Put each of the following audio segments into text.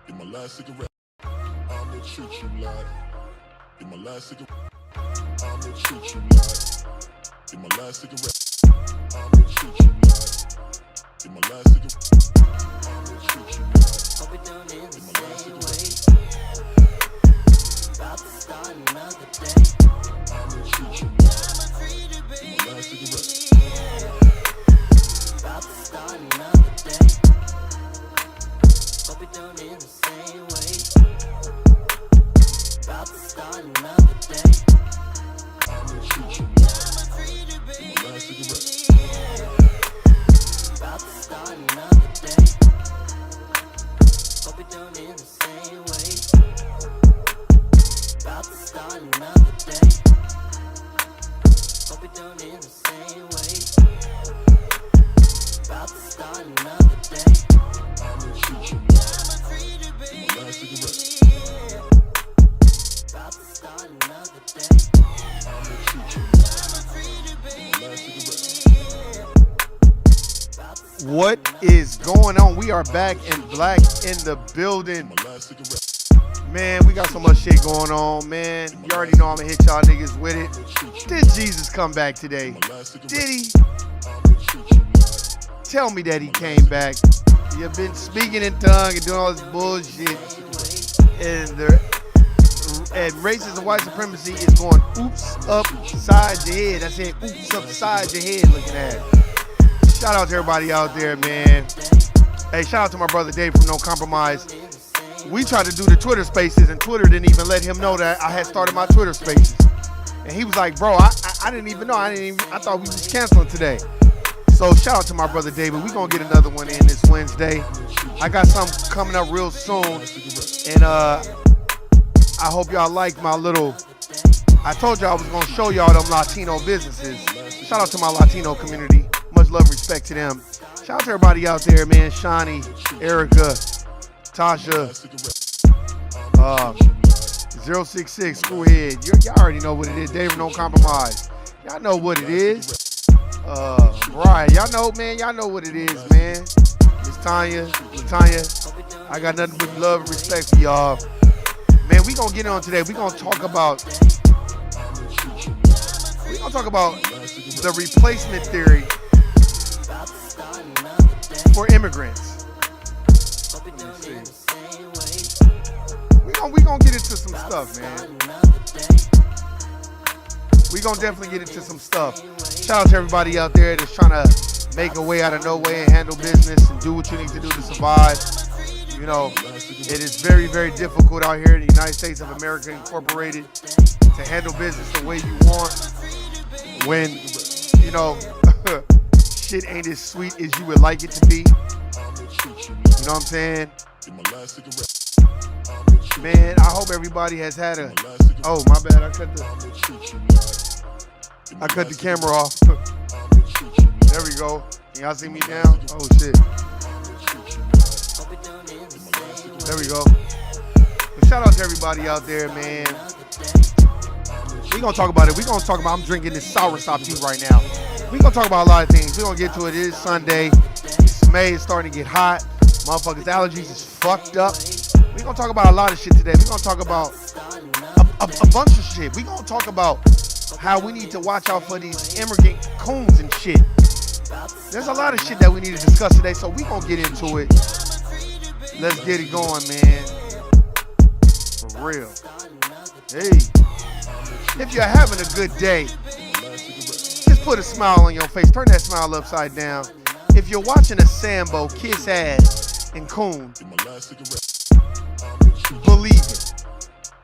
In my last cigarette, I'ma treat you like. In my last cigarette, I'ma treat you like. In my last cigarette, I'ma treat you like. In my last cigarette, I'ma treat you like. Hope we don't end In my the last same cigarette, way. About to start another day. I'ma treat you like. In my last cigarette, About to start another day. Hope we don't end the same way. About to start another day. I'ma treat you like. In my last cigarette, About to start another day. Hope we don't end the same way. About to start another day. Hope we don't end the same way. About to start another day. I'ma treat you like. In my last cigarette, About to start another day. I'ma treat you like. In my last cigarette. What is going on? We are back in black in the building. My last cigarette, Man, we got so much shit going on, man. You already know I'm gonna hit y'all niggas with it. Did Jesus come back today? my last cigarette, Did he? I'ma treat you like. Tell me that he came back. You've been speaking in tongue and doing all this bullshit. And racism and white supremacy is going oops upside your head. I said oops upside your head looking at it. Shout out to everybody out there, man. Hey, shout out to my brother Dave from No Compromise. We tried to do the Twitter spaces and Twitter didn't even let him know that I had started my Twitter spaces. And he was like, bro, I didn't even know. I thought we was canceling today. So shout out to my brother David. We gonna get another one in this Wednesday. I got something coming up real soon. And I hope y'all like my little, I told y'all I was gonna show y'all them Latino businesses. Shout out to my Latino community. Much love, respect to them. Shout out to everybody out there, man. Shawnee, Erica, Tasha, 066, Screwhead. Y'all already know what it is. David, No Compromise. Y'all know what it is. Brian, y'all know, man. Y'all know what it is, man. Miss Tanya, Latanya. I got nothing but love and respect for y'all. Man, we gonna get on today. We gonna talk about the replacement theory for immigrants. We gonna get into some stuff, man. We gonna definitely get into some stuff. Shout out to everybody out there that's trying to make a way out of no way and handle business and do what you need to do to survive. You know, it is very, very difficult out here in the United States of America Incorporated to handle business the way you want when, you know, shit ain't as sweet as you would like it to be. You know what I'm saying? Man, I hope everybody has had a, oh, my bad, I cut the camera off. There we go. Can y'all see me now? Oh, shit. There we go. But shout out to everybody out there, man. We gonna talk about it. We gonna talk about, I'm drinking this soursop tea right now. We gonna talk about a lot of things. We gonna get to it. It is Sunday. It's May. It's starting to get hot. Motherfuckers' allergies is fucked up. We gonna talk about a lot of shit today. We gonna talk about a bunch of shit. We gonna talk about how we need to watch out for these immigrant coons and shit. There's a lot of shit that we need to discuss today, so we gonna get into it. Let's get it going, man. For real. Hey, if you're having a good day, just put a smile on your face. Turn that smile upside down. If you're watching a Sambo kiss ass and coon, believe it.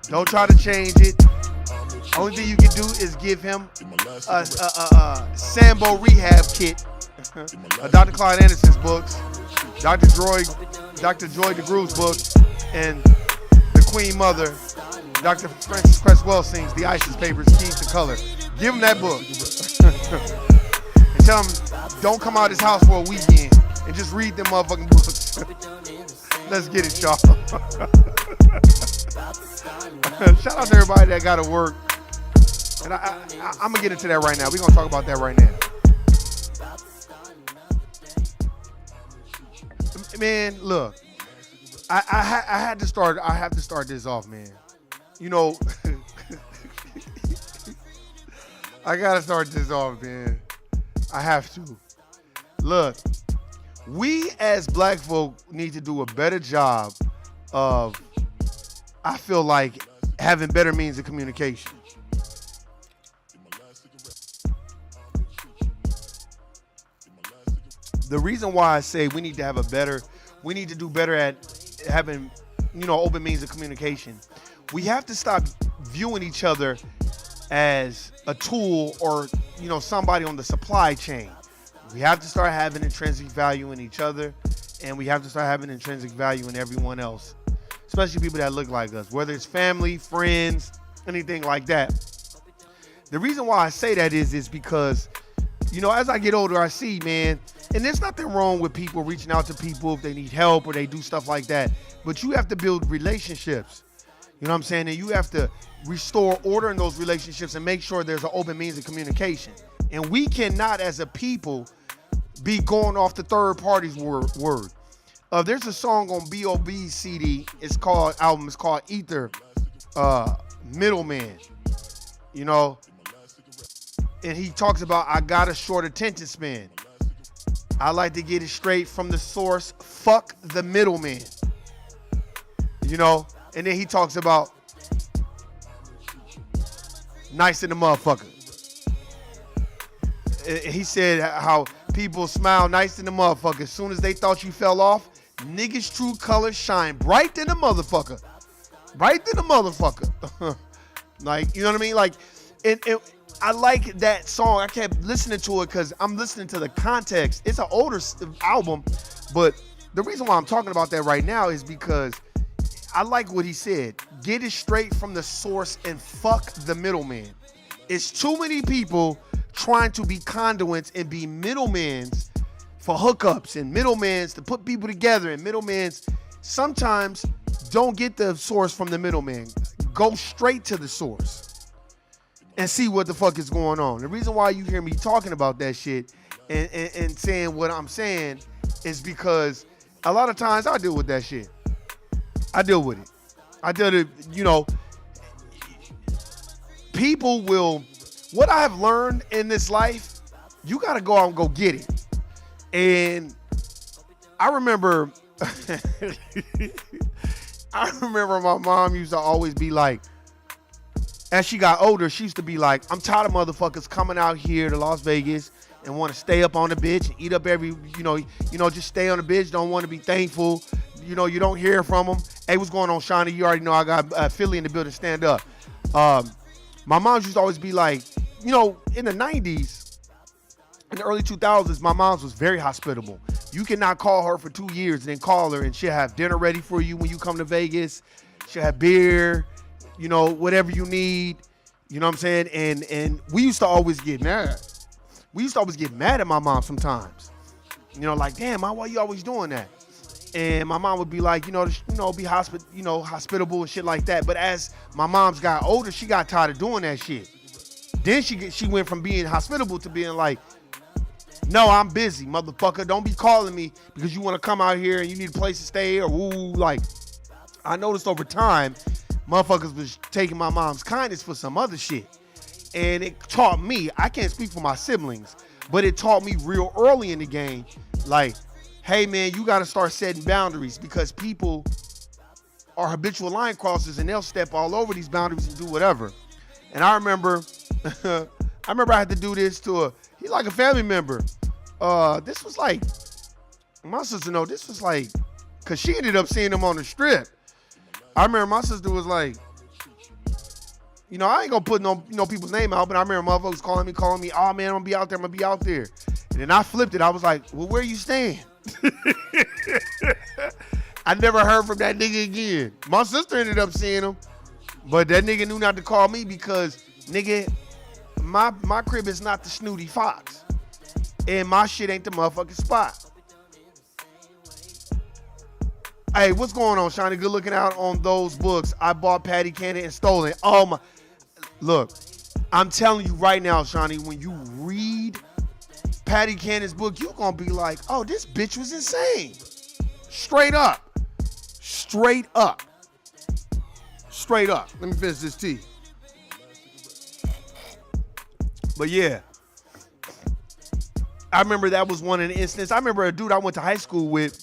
Don't try to change it. Only thing you can do is give him a Sambo rehab kit. Dr. Clyde Anderson's books, Dr. Joy DeGroove's book, and the Queen Mother, Dr. Frances Cress Welsing's The ISIS Papers, Keys to Color. Give him that book. And tell him, don't come out of his house for a weekend and just read them motherfucking books. Let's get it, y'all. Shout out to everybody that got to work. And I'm going to get into that right now. We're going to talk about that right now. Man, look. I had to start. I have to start this off, man. You know, I gotta start this off, man. I have to. Look, we as black folk need to do a better job of, I feel like, having better means of communication. The reason why I say we need to do better at having, open means of communication. We have to stop viewing each other as a tool or, somebody on the supply chain. We have to start having intrinsic value in each other, and we have to start having intrinsic value in everyone else, especially people that look like us, whether it's family, friends, anything like that. The reason why I say that is because, as I get older, I see, man, and there's nothing wrong with people reaching out to people if they need help or they do stuff like that, but you have to build relationships. You know what I'm saying? And you have to restore order in those relationships and make sure there's an open means of communication. And we cannot, as a people, be going off the third party's word. There's a song on B.O.B's CD. It's called Ether, Middleman. And he talks about, I got a short attention span. I like to get it straight from the source. Fuck the middleman. And then he talks about nice in the motherfucker. He said how people smile nice in the motherfucker. As soon as they thought you fell off, niggas' true colors shine bright in the motherfucker. Bright in the motherfucker. Like, you know what I mean? Like, and I like that song. I kept listening to it because I'm listening to the context. It's an older album, but the reason why I'm talking about that right now is because I like what he said. Get it straight from the source and fuck the middleman. It's too many people trying to be conduits and be middlemans for hookups and middlemans to put people together, and middlemans sometimes don't get the source from the middleman. Go straight to the source and see what the fuck is going on. The reason why you hear me talking about that shit and saying what I'm saying is because a lot of times I deal with that shit. I deal with it. People will, what I have learned in this life, you got to go out and go get it. And I remember, my mom used to always be like, as she got older, she used to be like, I'm tired of motherfuckers coming out here to Las Vegas and want to stay up on the bitch and eat up every, just stay on the bitch, don't want to be thankful. You don't hear from them. Hey, what's going on, Shawnee? You already know I got Philly in the building, stand up. My mom used to always be like, in the 90s, in the early 2000s, my mom was very hospitable. You cannot call her for 2 years and then call her and she'll have dinner ready for you when you come to Vegas. She'll have beer, whatever you need. You know what I'm saying? And we used to always get mad. We used to always get mad at my mom sometimes. Like, damn, Mom, why you always doing that? And my mom would be like, be hospitable and shit like that. But as my mom's got older, she got tired of doing that shit. Then she went from being hospitable to being like, no, I'm busy, motherfucker. Don't be calling me because you want to come out here and you need a place to stay or woo. Like, I noticed over time, motherfuckers was taking my mom's kindness for some other shit. And it taught me, I can't speak for my siblings, but it taught me real early in the game, like, hey, man, you got to start setting boundaries because people are habitual line crossers and they'll step all over these boundaries and do whatever. And I remember I had to do this to he's like a family member. This was like, my sister know, this was like, because she ended up seeing him on the strip. I remember my sister was like, I ain't going to put no people's name out, but I remember motherfuckers calling me, oh, man, I'm going to be out there. And then I flipped it. I was like, well, where you staying? I never heard from that nigga again. My sister ended up seeing him, but that nigga knew not to call me because, nigga, my crib is not the Snooty Fox. And my shit ain't the motherfucking spot. Hey, what's going on, Shawnee? Good looking out on those books. I bought Patty Cannon and stole it. Oh, my. Look, I'm telling you right now, Shawnee, when you read Patty Cannon's book, you're going to be like, oh, this bitch was insane. Straight up. Straight up. Straight up. Let me finish this tea. But yeah. I remember that was one of the instances. I remember a dude I went to high school with.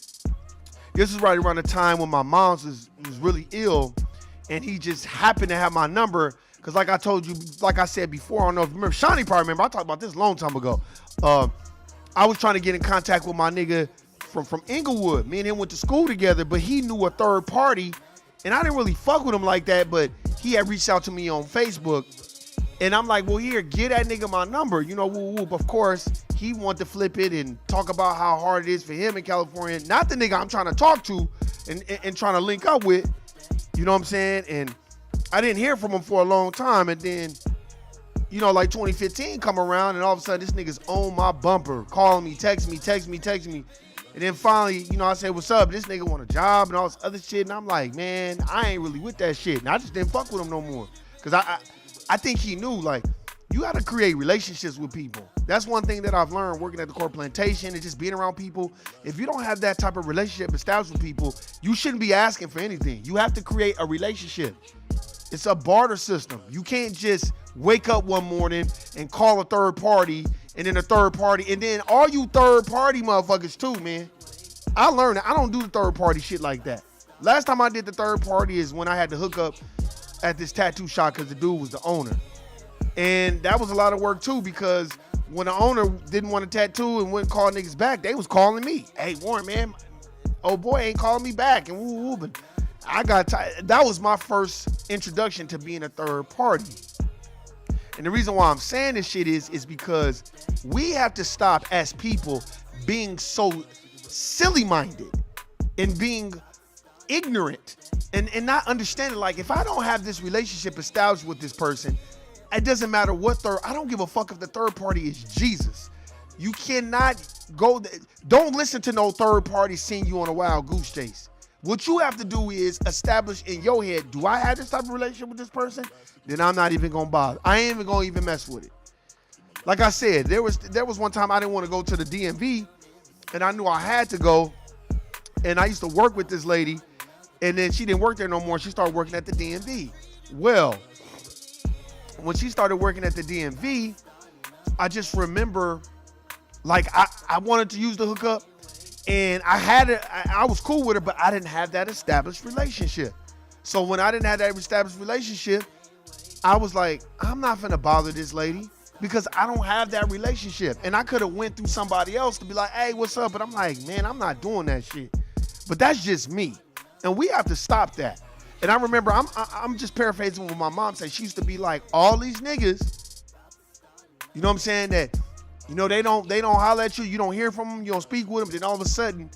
This was right around the time when my mom was really ill, and he just happened to have my number. Because like I told you, like I said before, I don't know if you remember, Shawnee probably remember, I talked about this a long time ago. I was trying to get in contact with my nigga from Inglewood. Me and him went to school together, but he knew a third party, and I didn't really fuck with him like that, but he had reached out to me on Facebook, and I'm like, well, here, get that nigga my number. You know, whoop, whoop. Of course, he wanted to flip it and talk about how hard it is for him in California. Not the nigga I'm trying to talk to and trying to link up with. You know what I'm saying? And I didn't hear from him for a long time. And then, you know, like 2015 come around, and all of a sudden this nigga's on my bumper, calling me, texting me. And then finally, you know, I said, what's up? This nigga want a job and all this other shit. And I'm like, man, I ain't really with that shit. And I just didn't fuck with him no more. Because I think he knew, like, you got to create relationships with people. That's one thing that I've learned working at the corporate plantation and just being around people. If you don't have that type of relationship established with people, you shouldn't be asking for anything. You have to create a relationship. It's a barter system. You can't just wake up one morning and call a third party, and then a third party, and then all you third party motherfuckers too, man. I learned that I don't do the third party shit like that. Last time I did the third party is when I had to hook up at this tattoo shop because the dude was the owner. And that was a lot of work too, because when the owner didn't want a tattoo and wouldn't call niggas back, they was calling me. Hey, Warren, man, oh boy ain't calling me back, and woo woo. But I got tired. That was my first introduction to being a third party. And the reason why I'm saying this shit is because we have to stop as people being so silly-minded and being ignorant and not understanding, like, if I don't have this relationship established with this person, it doesn't matter what I don't give a fuck if the third party is Jesus. You cannot don't listen to no third party seeing you on a wild goose chase. What you have to do is establish in your head, do I have this type of relationship with this person? Then I'm not even gonna bother. I ain't even gonna even mess with it. Like I said, there was one time I didn't want to go to the DMV, and I knew I had to go, and I used to work with this lady, and then she didn't work there no more. She started working at the DMV. Well, when she started working at the DMV, I just remember, like, I wanted to use the hookup, and I was cool with her, but I didn't have that established relationship. So when I didn't have that established relationship, I was like, I'm not finna bother this lady because I don't have that relationship. And I could have went through somebody else to be like, hey, what's up? But I'm like, man, I'm not doing that shit. But that's just me. And we have to stop that. And I remember, I'm just paraphrasing what my mom said. She used to be like, all these niggas, you know what I'm saying, that, you know, they don't holler at you, you don't hear from them, you don't speak with them, then all of a sudden,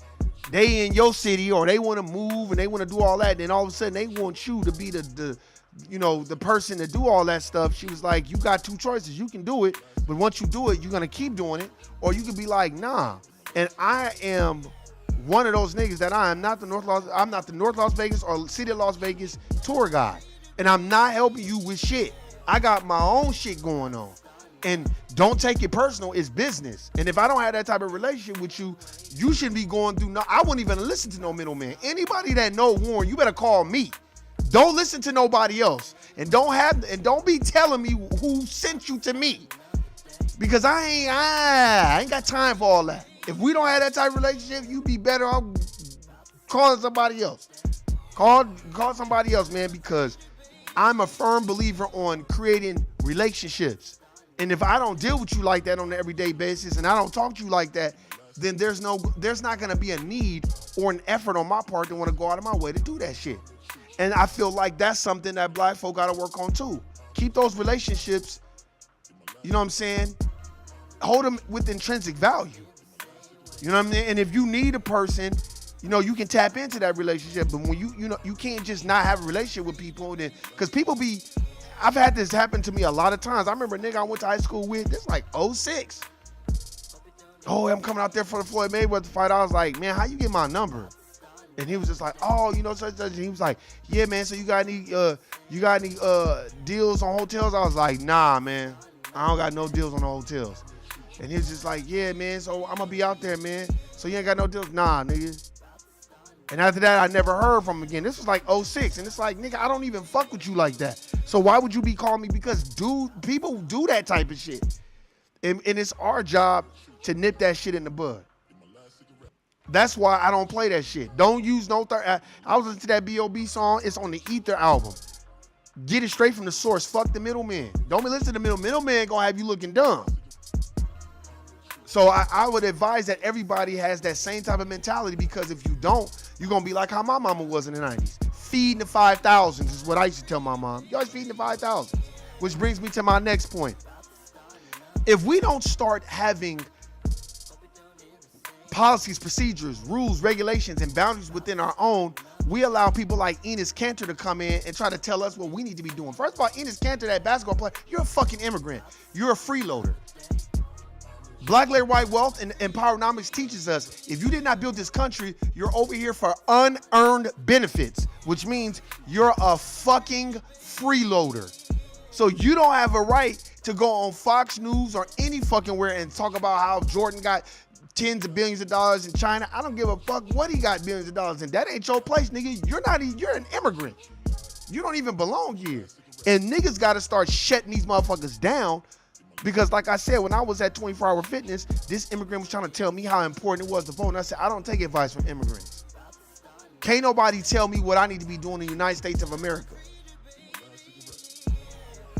they in your city, or they want to move and they want to do all that, then all of a sudden they want you to be the person to do all that stuff. She was like, you got two choices. You can do it, but once you do it, you're gonna keep doing it, or you could be like, nah. And I am one of those niggas that I'm not the North Las Vegas or City of Las Vegas tour guide, and I'm not helping you with shit. I got my own shit going on, and don't take it personal. It's business. And if I don't have that type of relationship with you, you shouldn't be going through. I wouldn't even listen to no middleman. Anybody that know Warren, you better call me. Don't listen to nobody else, and don't be telling me who sent you to me, because I ain't got time for all that. If we don't have that type of relationship, you be better off calling somebody else. Call somebody else, man, because I'm a firm believer on creating relationships. And if I don't deal with you like that on an everyday basis, and I don't talk to you like that, then there's not gonna be a need or an effort on my part to want to go out of my way to do that shit. And I feel like that's something that black folk gotta work on too. Keep those relationships, you know what I'm saying? Hold them with intrinsic value. You know what I mean? And if you need a person, you know, you can tap into that relationship. But when you can't just not have a relationship with people, then, because I've had this happen to me a lot of times. I remember a nigga I went to high school with, this like 06. Oh, I'm coming out there for the Floyd Mayweather fight. I was like, man, how you get my number? And he was just like, oh, you know, such. And he was like, yeah, man, so you got any deals on hotels? I was like, nah, man, I don't got no deals on the hotels. And he was just like, yeah, man, so I'm gonna be out there, man. So you ain't got no deals? Nah, nigga. And after that, I never heard from him again. This was like '06. And it's like, nigga, I don't even fuck with you like that. So why would you be calling me? Because, dude, people do that type of shit. And it's our job to nip that shit in the bud. That's why I don't play that shit. Don't use no third. I was listening to that B.O.B. song. It's on the Ether album. Get it straight from the source. Fuck the middleman. Don't be listening to the middleman. Middleman gonna have you looking dumb. So I would advise that everybody has that same type of mentality, because if you don't, you're going to be like how my mama was in the 90s. Feeding the 5,000s is what I used to tell my mom. You always feeding the 5,000s. Which brings me to my next point. If we don't start having policies, procedures, rules, regulations, and boundaries within our own, we allow people like Enes Kanter to come in and try to tell us what we need to be doing. First of all, Enes Kanter, that basketball player, you're a fucking immigrant. You're a freeloader. Black Layer White Wealth and Empowernomics teaches us, if you did not build this country, you're over here for unearned benefits, which means you're a fucking freeloader. So you don't have a right to go on Fox News or any fucking where and talk about how Jordan got tens of billions of dollars in China. I don't give a fuck what he got billions of dollars in. That ain't your place, nigga. You're an immigrant. You don't even belong here. And niggas got to start shutting these motherfuckers down. Because like I said, when I was at 24 Hour Fitness, this immigrant was trying to tell me how important it was to vote. And I said, I don't take advice from immigrants. Can't nobody tell me what I need to be doing in the United States of America.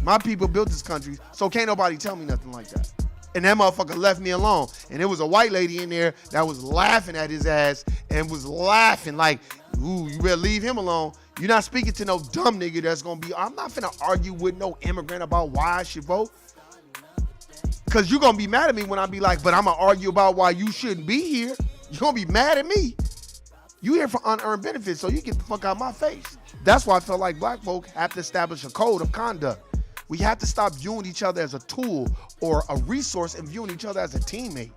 My people built this country, so can't nobody tell me nothing like that. And that motherfucker left me alone. And there was a white lady in there that was laughing at his ass and was laughing like, ooh, you better leave him alone. You're not speaking to no dumb nigga that's going to be, I'm not finna argue with no immigrant about why I should vote. Because you're going to be mad at me when I be like, but I'm going to argue about why you shouldn't be here. You're going to be mad at me. You here for unearned benefits, so you get the fuck out of my face. That's why I feel like black folk have to establish a code of conduct. We have to stop viewing each other as a tool or a resource and viewing each other as a teammate.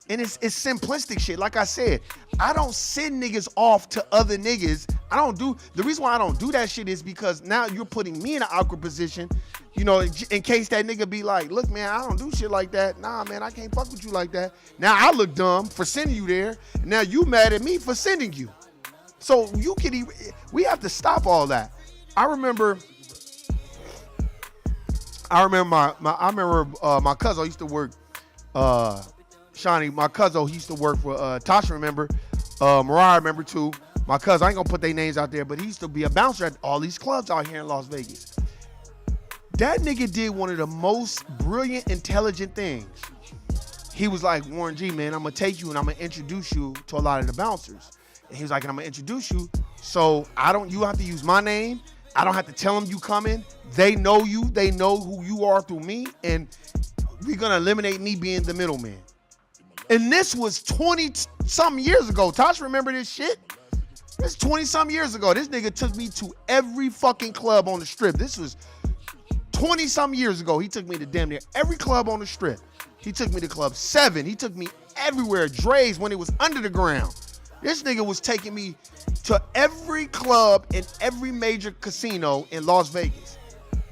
And it's simplistic shit. Like I said, I don't send niggas off to other niggas. The reason why I don't do that shit is because now you're putting me in an awkward position, you know, in case that nigga be like, look, man, I don't do shit like that. Nah, man, I can't fuck with you like that. Now I look dumb for sending you there. Now you mad at me for sending you. So we have to stop all that. I remember my cousin used to work, Shawnee, my cousin, he used to work for Tasha, remember? Mariah, remember too. My cousin, I ain't gonna put their names out there, but he used to be a bouncer at all these clubs out here in Las Vegas. That nigga did one of the most brilliant, intelligent things. He was like, Warren G, man, I'm gonna take you and I'm gonna introduce you to a lot of the bouncers. And he was like, and I'm gonna introduce you, so you have to use my name. I don't have to tell them you coming. They know you. They know who you are through me. And we're going to eliminate me being the middleman. And this was 20-something years ago. Tosh, remember this shit? This 20-something years ago. This nigga took me to every fucking club on the strip. This was 20-something years ago. He took me to damn near every club on the strip. He took me to Club 7. He took me everywhere. Dre's when it was under the ground. This nigga was taking me to every club and every major casino in Las Vegas.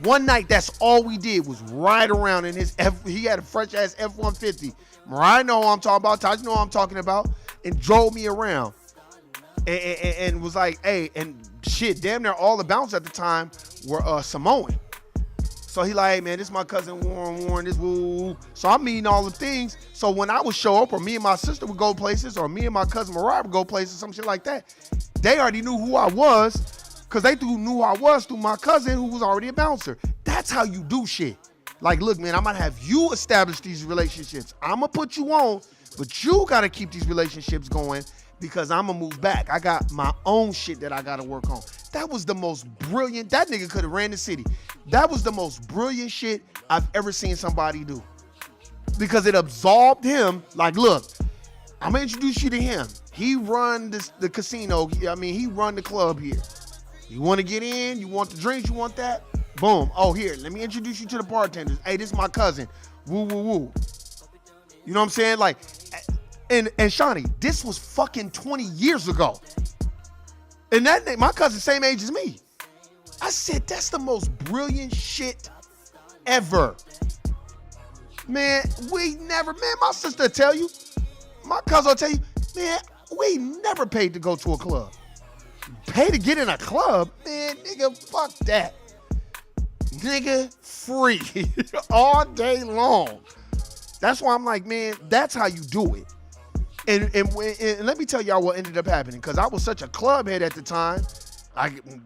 One night, that's all we did was ride around in his he had a fresh ass F-150. Mariah know who I'm talking about. Taj know who I'm talking about. And drove me around. And was like, hey, and shit, damn near all the bouncers at the time were Samoan. So he like, hey man, this is my cousin Warren, this woo. So I'm meeting all the things. So when I would show up, or me and my sister would go places, or me and my cousin Mariah would go places, some shit like that, they already knew who I was, because they knew who I was through my cousin who was already a bouncer. That's how you do shit. Like, look, man, I'm going to have you establish these relationships. I'm going to put you on, but you got to keep these relationships going, because I'm going to move back. I got my own shit that I got to work on. That was the most brilliant. That nigga could have ran the city. That was the most brilliant shit I've ever seen somebody do. Because it absolved him. Like, look, I'm going to introduce you to him. He run the casino. I mean, he run the club here. You want to get in? You want the drinks? You want that? Boom. Oh, here, let me introduce you to the bartenders. Hey, this is my cousin. Woo, woo, woo. You know what I'm saying? Like, and Shawnee, this was fucking 20 years ago. And that my cousin, same age as me. I said, that's the most brilliant shit ever. Man, my sister tell you, my cousin will tell you, man, We never paid to go to a club. Pay to get in a club? Man, nigga, fuck that. Nigga, free. All day long. That's why I'm like, man, that's how you do it. And let me tell y'all what ended up happening, because I was such a club head at the time.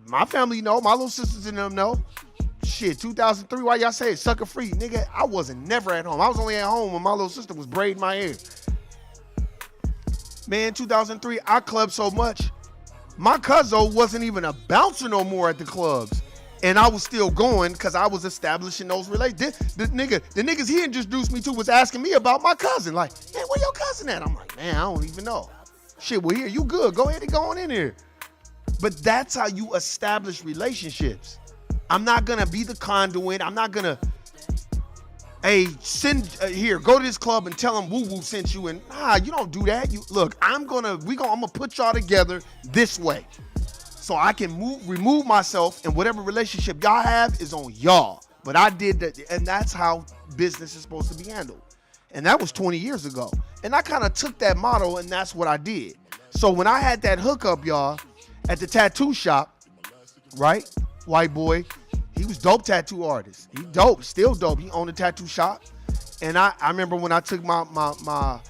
My family know, my little sisters and them know. Shit, 2003, why y'all say it? Sucker free. Nigga, I wasn't never at home. I was only at home when my little sister was braiding my hair. Man, 2003, I clubbed so much. My cousin wasn't even a bouncer no more at the clubs. And I was still going because I was establishing those relations. The niggas he introduced me to was asking me about my cousin. Like, man, where your cousin at? I'm like, man, I don't even know. Shit, well, here, you good. Go ahead and go on in here. But that's how you establish relationships. I'm not going to be the conduit. I'm not going to, hey, here, go to this club and tell them woo-woo sent you. And nah, you don't do that. Look, I'm going to put y'all together this way. So I can remove myself, and whatever relationship y'all have is on y'all. But I did that, and that's how business is supposed to be handled. And that was 20 years ago. And I kind of took that model, and that's what I did. So when I had that hookup, y'all, at the tattoo shop, right? White boy, he was dope tattoo artist. He dope, still dope. He owned a tattoo shop. And I remember when I took my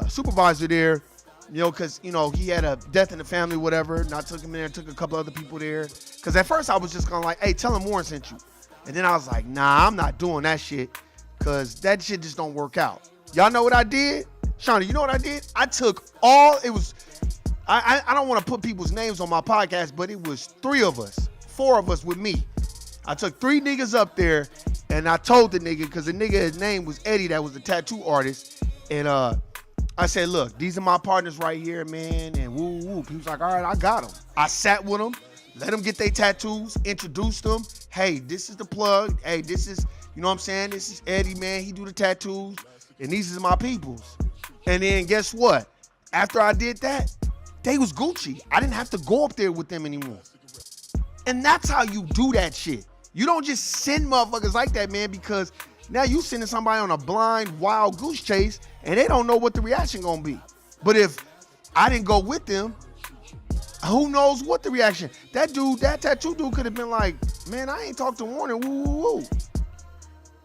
supervisor there, you know, because, you know, he had a death in the family, whatever. And I took him there, took a couple other people there. Because at first I was just kind of like, hey, tell him Warren sent you. And then I was like, nah, I'm not doing that shit. Because that shit just don't work out. Y'all know what I did? Shawnee, you know what I did? I took I don't want to put people's names on my podcast, but it was 4 of us with me. I took 3 niggas up there, and I told the nigga, because the nigga, his name was Eddie, that was the tattoo artist. And I said, look, these are my partners right here, man, and woo. He was like, all right, I got them. I sat with them, let them get their tattoos, introduced them. Hey, this is the plug. Hey, this is, you know what I'm saying? This is Eddie, man. He do the tattoos, and these are my peoples. And then guess what? After I did that, they was Gucci. I didn't have to go up there with them anymore. And that's how you do that shit. You don't just send motherfuckers like that, man, because now you sending somebody on a blind, wild goose chase, and they don't know what the reaction gonna be. But if I didn't go with them, who knows what the reaction? That tattoo dude could have been like, man, I ain't talked to Warner, woo.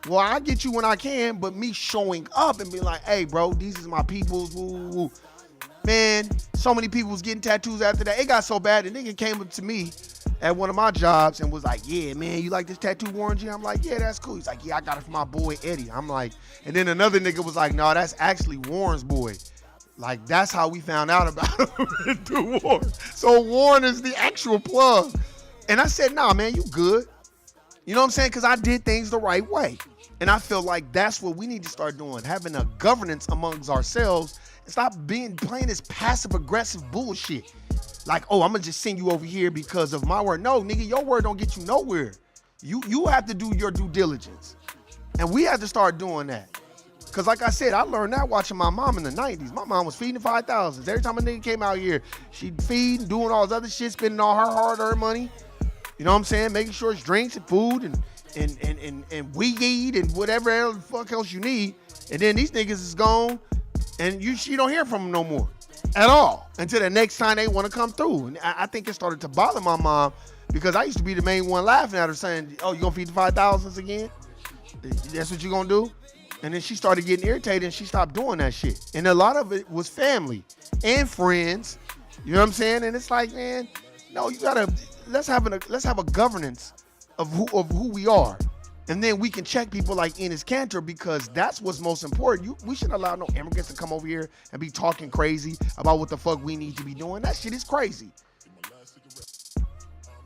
Well, I get you when I can, but me showing up and being like, hey, bro, these is my peoples, woo. Man, so many people was getting tattoos after that. It got so bad, the nigga came up to me at one of my jobs and was like, yeah, man, you like this tattoo, Warren G? I'm like, yeah, that's cool. He's like, yeah, I got it from my boy, Eddie. I'm like, and then another nigga was like, no, that's actually Warren's boy. Like, that's how we found out about him through Warren. So Warren is the actual plug. And I said, nah, man, you good. You know what I'm saying? Because I did things the right way. And I feel like that's what we need to start doing, having a governance amongst ourselves and stop playing this passive-aggressive bullshit. Like, oh, I'm going to just send you over here because of my word. No, nigga, your word don't get you nowhere. You have to do your due diligence. And we have to start doing that. Because like I said, I learned that watching my mom in the 90s. My mom was feeding 5,000s. Every time a nigga came out here, she'd feed, doing all this other shit, spending all her hard-earned money. You know what I'm saying? Making sure it's drinks and food and weed and whatever the fuck else you need. And then these niggas is gone and you don't hear from them no more at all until the next time they want to come through. And I think it started to bother my mom because I used to be the main one laughing at her saying, oh, you gonna feed the 5,000s again? That's what you gonna do? And then she started getting irritated and she stopped doing that shit. And a lot of it was family and friends. You know what I'm saying? And it's like, man, no, you gotta, let's have a governance of who we are. And then we can check people like Enes Kanter because that's what's most important. We shouldn't allow no immigrants to come over here and be talking crazy about what the fuck we need to be doing. That shit is crazy.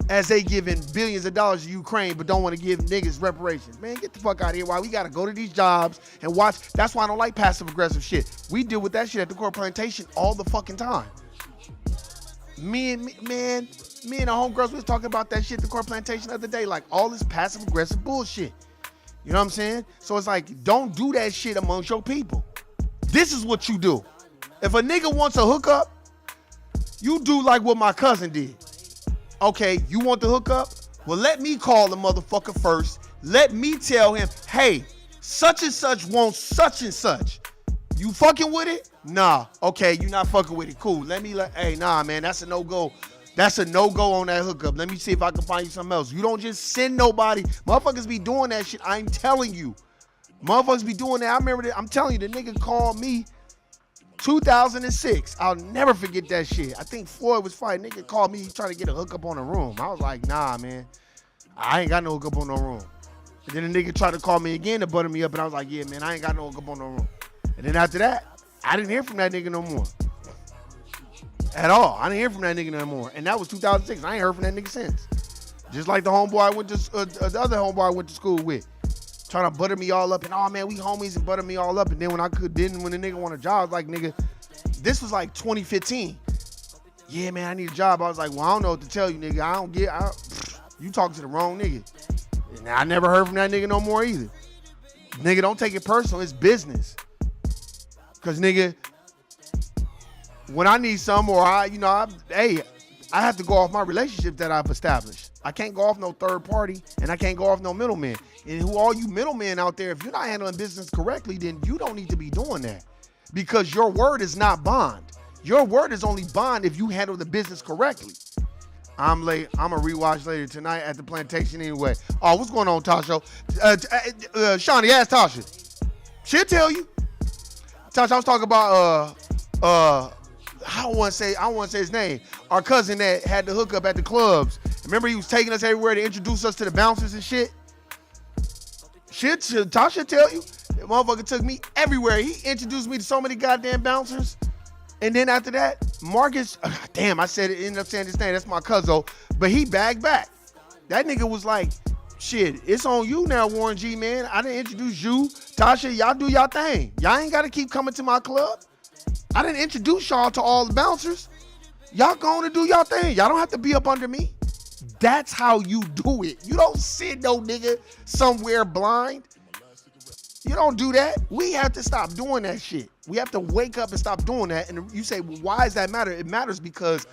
As they giving billions of dollars to Ukraine but don't want to give niggas reparations. Man, get the fuck out of here. Why we got to go to these jobs and watch. That's why I don't like passive aggressive shit. We deal with that shit at the core plantation all the fucking time. Me and the homegirls, we was talking about that shit at the core plantation the other day. Like all this passive aggressive bullshit. You know what I'm saying? So it's like, don't do that shit amongst your people. This is what you do. If a nigga wants a hookup, you do like what my cousin did. Okay, you want the hookup? Well, let me call the motherfucker first. Let me tell him, hey, such and such wants such and such. You fucking with it? Nah. Okay, you not fucking with it. Cool. Hey, nah, man, that's a no-go. That's a no-go on that hookup. Let me see if I can find you something else. You don't just send nobody. Motherfuckers be doing that shit. I'm telling you. Motherfuckers be doing that. I remember that. I'm telling you, the nigga called me 2006. I'll never forget that shit. I think Floyd was fighting. Nigga called me trying to get a hookup on a room. I was like, nah, man. I ain't got no hookup on no room. And then the nigga tried to call me again to butter me up, and I was like, yeah, man, I ain't got no hookup on no room. And then after that, I didn't hear from that nigga no more. At all. I didn't hear from that nigga no more. And that was 2006. I ain't heard from that nigga since. Just like the homeboy I went to, the other homeboy I went to school with. Trying to butter me all up, and oh man, we homies, and butter me all up. And then when the nigga want a job, I was like, nigga, this was like 2015. Yeah, man, I need a job. I was like, well, I don't know what to tell you, nigga. You talking to the wrong nigga. And I never heard from that nigga no more either. Nigga, don't take it personal. It's business. Cause nigga, when I need some, or I have to go off my relationship that I've established. I can't go off no third party, and I can't go off no middleman. And who all you middlemen out there, if you're not handling business correctly, then you don't need to be doing that. Because your word is not bond. Your word is only bond if you handle the business correctly. I'm late. I'm going to rewatch later tonight at the plantation anyway. Oh, what's going on, Tasha? Shawnee, ask Tasha. She'll tell you. Tasha, I was talking about, I don't want to say his name. Our cousin that had the hookup at the clubs. Remember he was taking us everywhere to introduce us to the bouncers and shit? Tasha tell you. The motherfucker took me everywhere. He introduced me to so many goddamn bouncers. And then after that, Marcus, damn, ended up saying this name. That's my cousin. But he bagged back. That nigga was like, shit, it's on you now, Warren G, man. I didn't introduce you. Tasha, y'all do y'all thing. Y'all ain't got to keep coming to my club. I didn't introduce y'all to all the bouncers. Y'all going to do y'all thing. Y'all don't have to be up under me. That's how you do it. You don't send no nigga somewhere blind. You don't do that. We have to stop doing that shit. We have to wake up and stop doing that. And you say, well, why does that matter? It matters because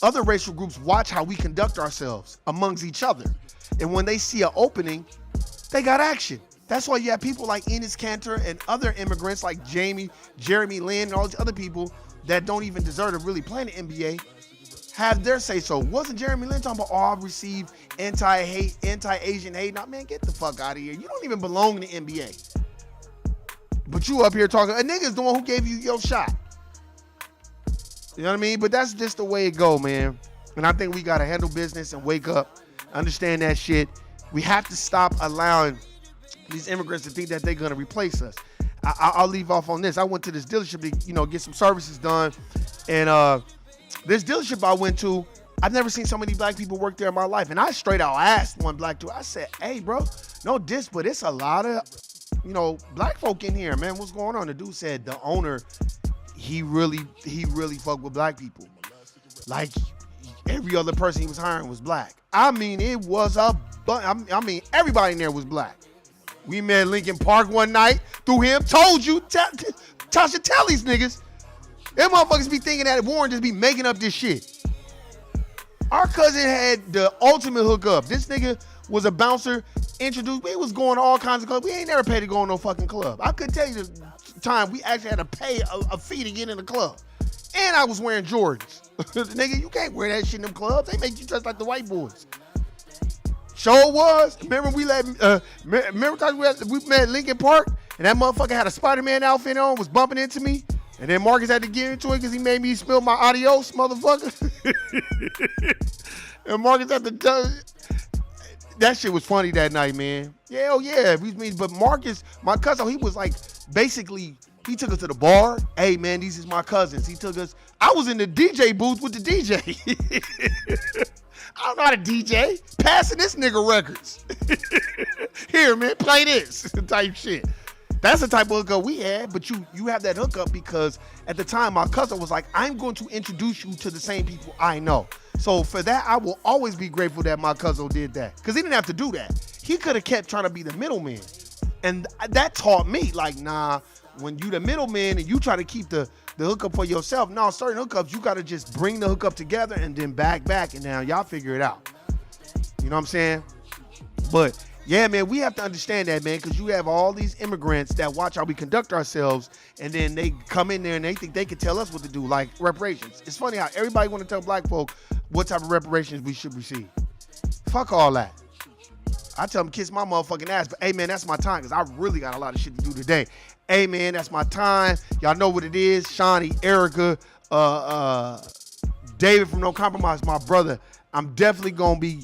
other racial groups watch how we conduct ourselves amongst each other. And when they see an opening, they got action. That's why you have people like Enes Kanter and other immigrants like Jeremy Lin, and all these other people that don't even deserve to really play in the NBA have their say so. Wasn't Jeremy Lin talking about, oh, I've received anti-hate, anti-Asian hate? Now, man, get the fuck out of here. You don't even belong in the NBA. But you up here talking, a nigga's the one who gave you your shot. You know what I mean? But that's just the way it go, man. And I think we got to handle business and wake up, understand that shit. We have to stop allowing these immigrants to think that they're going to replace us. I'll leave off on this. I went to this dealership to, get some services done. And this dealership I went to, I've never seen so many black people work there in my life. And I straight out asked one black dude, I said, hey, bro, no diss, but it's a lot of, black folk in here, man. What's going on? The dude said the owner, he really fucked with black people. Like every other person he was hiring was black. I mean, it was everybody in there was black. We met Lincoln Park one night through him. Told you, Tasha, tell these niggas. Them motherfuckers be thinking that Warren just be making up this shit. Our cousin had the ultimate hookup. This nigga was a bouncer, introduced. We was going to all kinds of clubs. We ain't never paid to go in no fucking club. I couldn't tell you the time we actually had to pay a fee to get in the club. And I was wearing Jordans. Nigga, you can't wear that shit in them clubs. They make you dress like the white boys. Sure was. Remember we met Lincoln Park and that motherfucker had a Spider-Man outfit on, was bumping into me. And then Marcus had to get into it because he made me spill my adios, motherfucker. And Marcus had to tell that shit was funny that night, man. Yeah, oh yeah. But Marcus, my cousin, he was like, basically, he took us to the bar. Hey, man, these is my cousins. He took us. I was in the DJ booth with the DJ. I don't know how to DJ. Passing this nigga records. Here, man, play this type shit. That's the type of hookup we had, but you have that hookup because at the time my cousin was like, I'm going to introduce you to the same people I know. So for that, I will always be grateful that my cousin did that because he didn't have to do that. He could have kept trying to be the middleman. And that taught me, like, nah, when you the middleman and you try to keep the hookup for yourself, no, certain hookups, you got to just bring the hookup together and then back, and now y'all figure it out. You know what I'm saying? But Yeah, man, we have to understand that, man, because you have all these immigrants that watch how we conduct ourselves, and then they come in there and they think they can tell us what to do, like reparations. It's funny how everybody want to tell black folk what type of reparations we should receive. Fuck all that. I tell them kiss my motherfucking ass, but hey, man, that's my time, because I really got a lot of shit to do today. Hey, man, that's my time. Y'all know what it is. Shawnee, Erica, David from No Compromise, my brother. I'm definitely going to be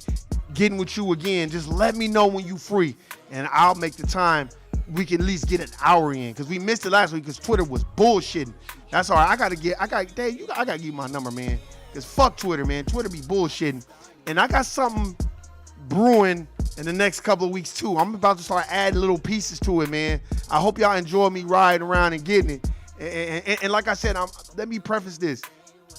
getting with you again. Just let me know when you free, and I'll make the time. We can at least get an hour in, because we missed it last week because Twitter was bullshitting. That's all right. I gotta give you my number, man, because fuck Twitter, man. Twitter be bullshitting, and I got something brewing in the next couple of weeks too. I'm about to start adding little pieces to it, man. I hope y'all enjoy me riding around and getting it. And like I said, let me preface this.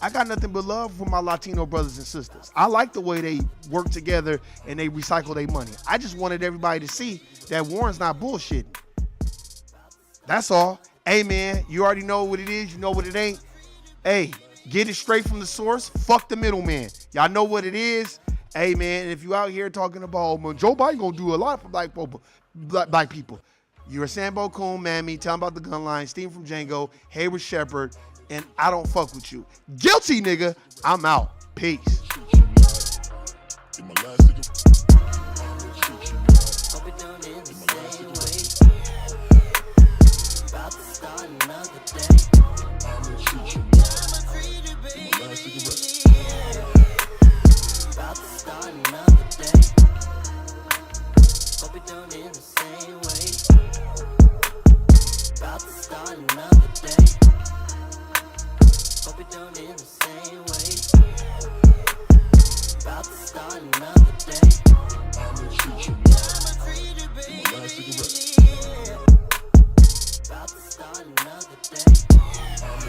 I got nothing but love for my Latino brothers and sisters. I like the way they work together and they recycle their money. I just wanted everybody to see that Warren's not bullshitting. That's all. Hey, man, you already know what it is. You know what it ain't. Hey, get it straight from the source. Fuck the middleman. Y'all know what it is. Hey, man, if you out here talking about, oh, Joe Biden gonna do a lot for black people. You're a Sambo Coon, Mammy. Tell them about the gun line. Steve from Django. Hayward Shepherd. And I don't fuck with you. Guilty, nigga. I'm out. Peace. In my last cigarette, I'ma treat you right. Hope it don't end the In my last same cigarette, way. About to start another day. I'ma treat you right. In my last cigarette, About to start another day. Hope it don't end the same way. About to start another day. Hope it don't end the same way.